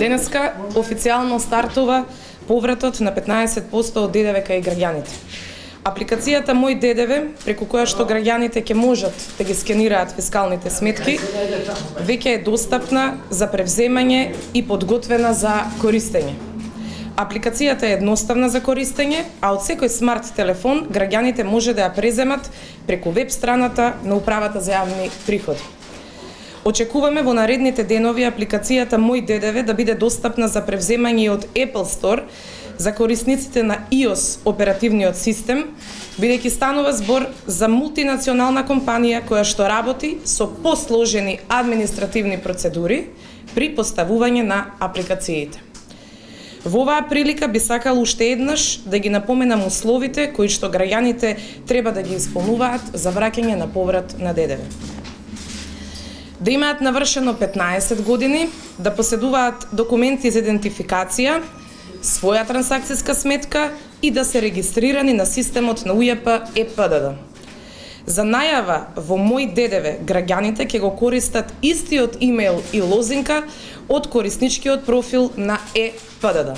Денеска официјално стартува повратот на 15% од ДДВ кај граѓаните. Апликацијата Мој ДДВ, преку која што граѓаните ќе можат да ги скенираат фискалните сметки, веќе е достапна за превземање и подготвена за користење. Апликацијата е едноставна за користење, а од секој смарт телефон граѓаните може да ја преземат преку веб страната на Управата за јавни приходи. Очекуваме во наредните денови апликацијата Мој ДДВ да биде достапна за превземање од Apple Store за корисниците на iOS оперативниот систем, бидејќи станува збор за мултинационална компанија која што работи со посложени административни процедури при поставување на апликациите. Во оваа прилика би сакал уште еднаш да ги напоменам условите кои што граѓаните треба да ги исполнуваат за враќање на поврат на ДДВ. Да имаат навршено 15 години, да поседуваат документи за идентификација, своја трансакцијска сметка и да се регистрирани на системот на УЈП ЕПДД. За најава во Мој ДДВ граѓаните ќе го користат истиот имејл и лозинка од корисничкиот профил на ЕПДД.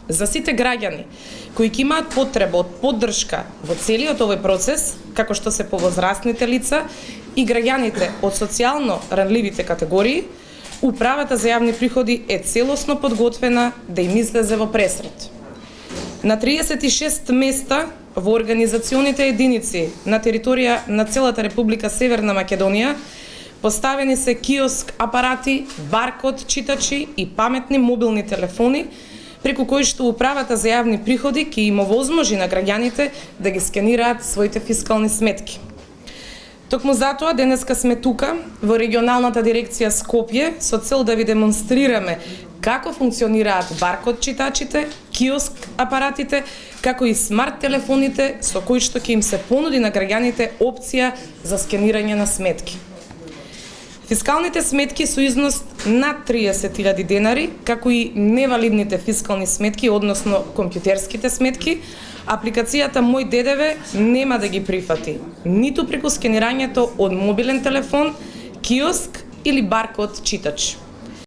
За сите граѓани кои ќе имаат потреба од поддршка во целиот овој процес, како што се повозрастните лица и граѓаните од социјално ранливите категории, Управата за јавни приходи е целосно подготвена да им излезе во пресрет. На 36 места во организационите единици на територија на целата Република Северна Македонија поставени се киоск апарати, баркод читачи и паметни мобилни телефони, преку кои што Управата за јавни приходи ќе им овозможи на граѓаните да ги скенираат своите фискални сметки. Токму затоа денеска сме тука во регионалната дирекција Скопје со цел да ви демонстрираме како функционираат баркод читачите, киоск апаратите, како и смарт телефоните со кои што ќе им се понуди на граѓаните опција за скенирање на сметки. Фискалните сметки со износ над 30.000 денари, како и невалидните фискални сметки, односно компјутерските сметки, апликацијата Мој ДДВ нема да ги прифати, ниту преку скенирањето од мобилен телефон, киоск или баркод читач.